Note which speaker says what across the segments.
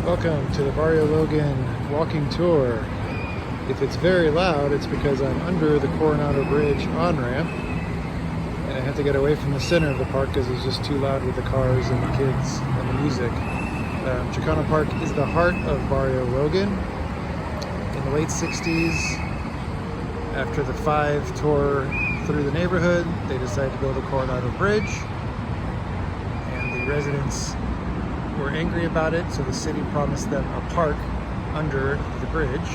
Speaker 1: Welcome to the Barrio Logan walking tour. If it's very loud, it's because I'm under the Coronado Bridge on-ramp and I have to get away from the center of the park because it's just too loud with the cars and the kids and the music. Chicano Park is the heart of Barrio Logan. In the late 60s, after the 5 tore through the neighborhood, they decided to build a Coronado Bridge, and the residents were angry about it, so the city promised them a park under the bridge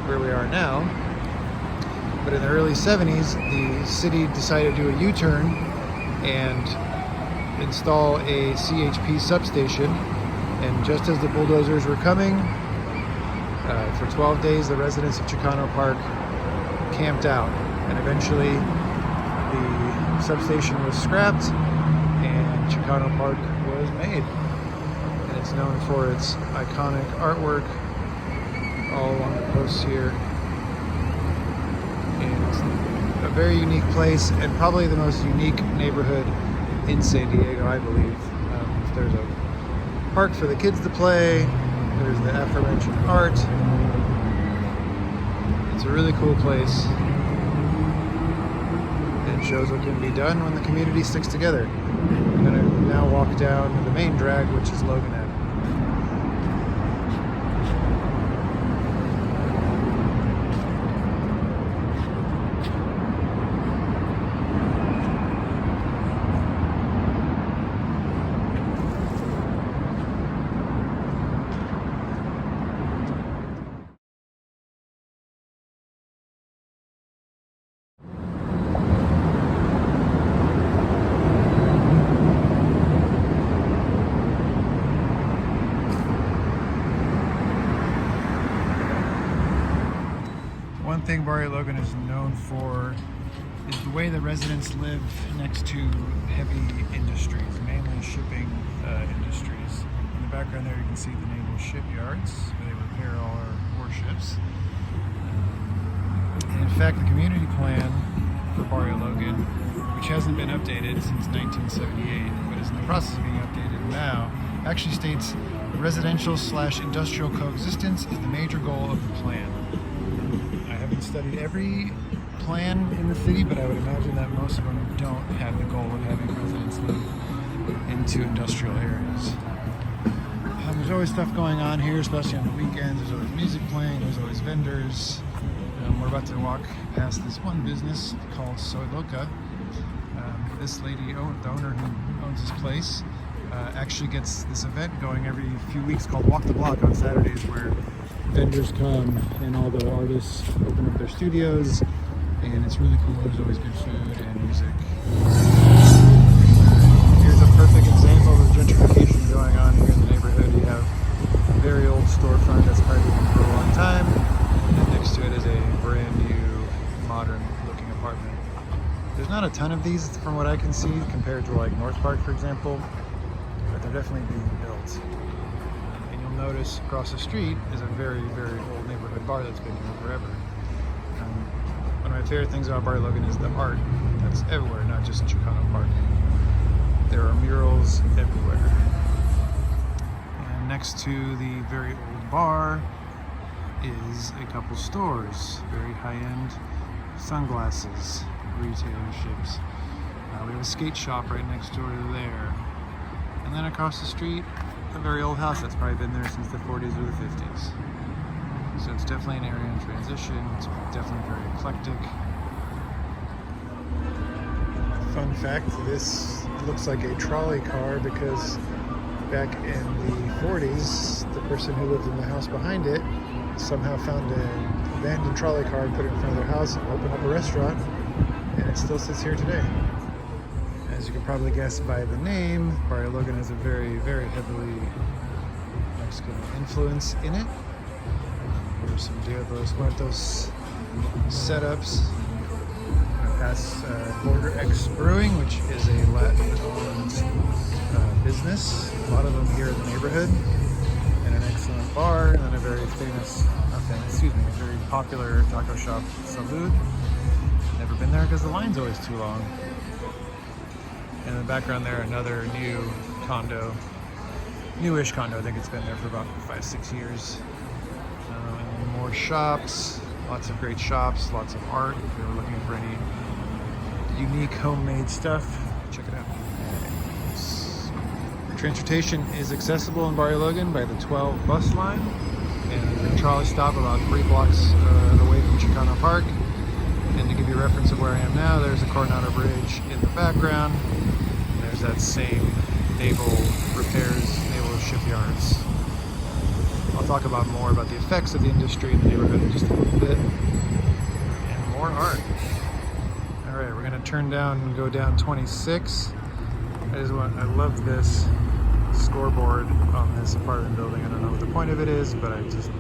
Speaker 1: where we are now. But in the early 70s, the city decided to do a U-turn and install a CHP substation, and just as the bulldozers were coming, for 12 days the residents of Chicano Park camped out, and eventually the substation was scrapped and Chicano Park was made. It's known for its iconic artwork all along the coast here. And it's a very unique place and probably the most unique neighborhood in San Diego, I believe. There's a park for the kids to play, there's the aforementioned art. It's a really cool place. It shows what can be done when the community sticks together. I'm going to now walk down the main drag, which is Logan Avenue. One thing Barrio Logan is known for is the way the residents live next to heavy industries, mainly shipping industries. In the background there you can see the naval shipyards where they repair all our warships. And in fact, the community plan for Barrio Logan, which hasn't been updated since 1978, but is in the process of being updated now, actually states residential/industrial coexistence is the major goal of the plan. I haven't studied every plan in the city, but I would imagine that most of them don't have the goal of having residents live into industrial areas. There's always stuff going on here, especially on the weekends. There's always music playing, there's always vendors. We're about to walk past this one business called Soy Loca. This lady, the owner who owns this place, actually gets this event going every few weeks called Walk the Block on Saturdays, where vendors come and all the artists open up their studios, and it's really cool. There's always good food and music. Here's a perfect example of gentrification going on here in the neighborhood. You have a very old storefront that's probably been for a long time, and next to it is a brand new, modern looking apartment. There's not a ton of these from what I can see compared to like North Park, for example, but they're definitely being built. Notice across the street is a very, very old neighborhood bar that's been here forever. One of my favorite things about Barrio Logan is the art that's everywhere, not just in Chicano Park. There are murals everywhere. And next to the very old bar is a couple stores, very high-end sunglasses, retailerships. We have a skate shop right next door to there. And then across the street, a very old house that's probably been there since the 40s or the 50s. So it's definitely an area in transition. It's definitely very eclectic. Fun fact, this looks like a trolley car because back in the 40s, the person who lived in the house behind it somehow found an abandoned trolley car and put it in front of their house and opened up a restaurant, and it still sits here today. As you can probably guess by the name, Barrio Logan has a very, very heavily Mexican influence in it. There's some Dia de los Muertos setups. Past Border X Brewing, which is a Latin-owned business. A lot of them here in the neighborhood. And an excellent bar, and then a very a very popular taco shop, Salud. Never been there because the line's always too long. And in the background there, another new condo newish condo. I think it's been there for about 5-6 years. More shops, lots of great shops, lots of art. If you're looking for any unique homemade stuff, check it out. Transportation is accessible in Barrio Logan by the 12 bus line, and there's a trolley stop about 3 blocks away from Chicano Park. And to give you a reference of where I am now, there's a Coronado Bridge in the background. And there's that same naval repairs, naval shipyards. I'll talk about more about the effects of the industry in the neighborhood in just a little bit. And more art. All right, we're gonna turn down and go down 26. I love this scoreboard on this apartment building. I don't know what the point of it is, but I just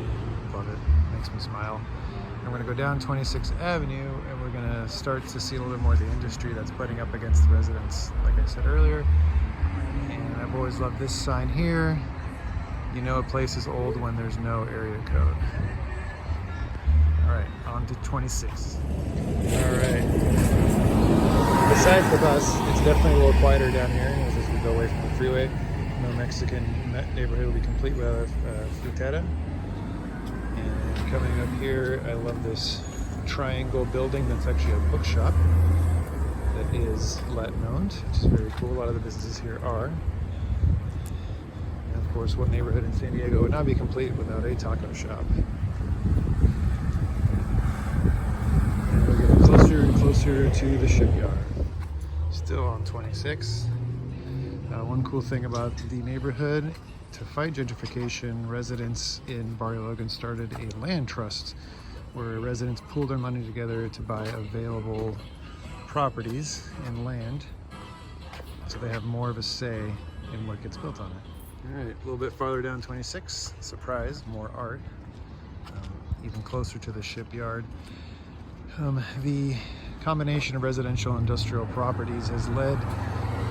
Speaker 1: love it. It makes me smile. And we're gonna go down 26th Avenue, and we're gonna start to see a little bit more of the industry that's butting up against the residents, like I said earlier. And I've always loved this sign here. You know a place is old when there's no area code. All right, on to 26. All right. Besides the bus, it's definitely a little quieter down here as we go away from the freeway. No Mexican neighborhood will be complete without a frutera. And coming up here, I love this triangle building that's actually a bookshop that is Latin owned, which is very cool. A lot of the businesses here are. And of course, what neighborhood in San Diego would not be complete without a taco shop? And we're getting closer and closer to the shipyard. Still on 26. One cool thing about the neighborhood, to fight gentrification, residents in Barrio Logan started a land trust where residents pool their money together to buy available properties and land, so they have more of a say in what gets built on it. All right, a little bit farther down 26, surprise, more art, even closer to the shipyard. The combination of residential and industrial properties has led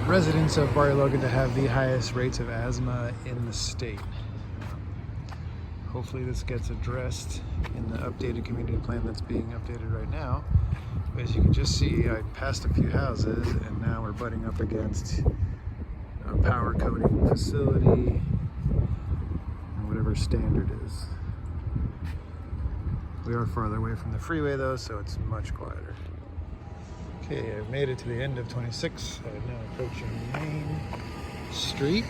Speaker 1: residents of Barrio Logan to have the highest rates of asthma in the state. Hopefully this gets addressed in the updated community plan that's being updated right now. But as you can just see, I passed a few houses and now we're butting up against a power coating facility and whatever standard is. We are farther away from the freeway though, so it's much quieter. Okay, I've made it to the end of 26. I'm now approaching Main Street.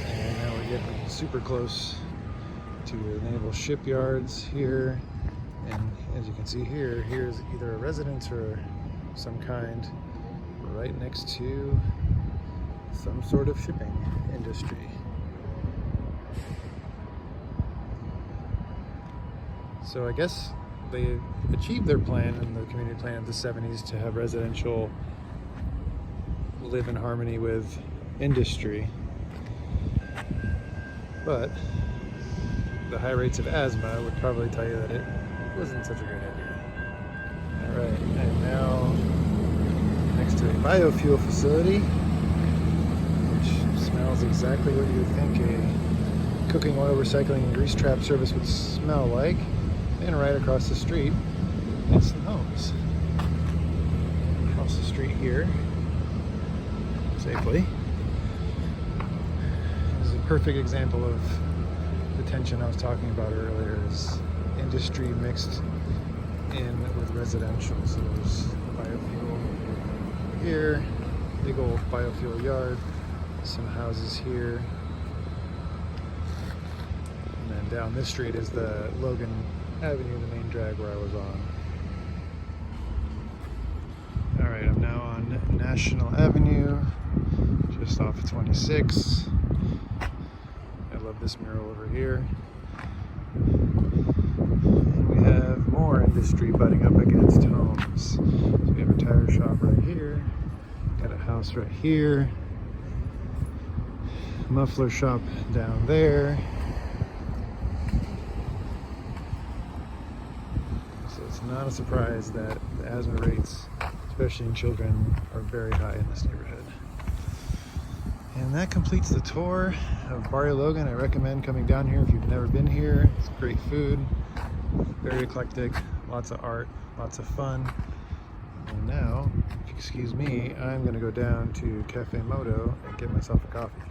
Speaker 1: And now we're getting super close to the naval shipyards here. And as you can see here, here's either a residence or some kind right next to some sort of shipping industry. So I guess they achieved their plan in the community plan of the 70s to have residential live in harmony with industry. But the high rates of asthma would probably tell you that it wasn't such a great idea. All right, I'm now next to a biofuel facility, which smells exactly what you would think a cooking oil recycling and grease trap service would smell like. And right across the street, it's some homes. Across the street here, safely. This is a perfect example of the tension I was talking about earlier, is industry mixed in with residential. So there's biofuel here, big old biofuel yard, some houses here. And then down this street is the Logan Avenue, the main drag where I was on. All right, I'm now on National Avenue, just off of 26. I love this mural over here. And we have more industry butting up against homes. So we have a tire shop right here, got a house right here, muffler shop down there. Not a surprise that the asthma rates, especially in children, are very high in this neighborhood. And that completes the tour of Barrio Logan. I recommend coming down here if you've never been here. It's great food, very eclectic, lots of art, lots of fun. And now, if you excuse me, I'm gonna go down to Cafe Moto and get myself a coffee.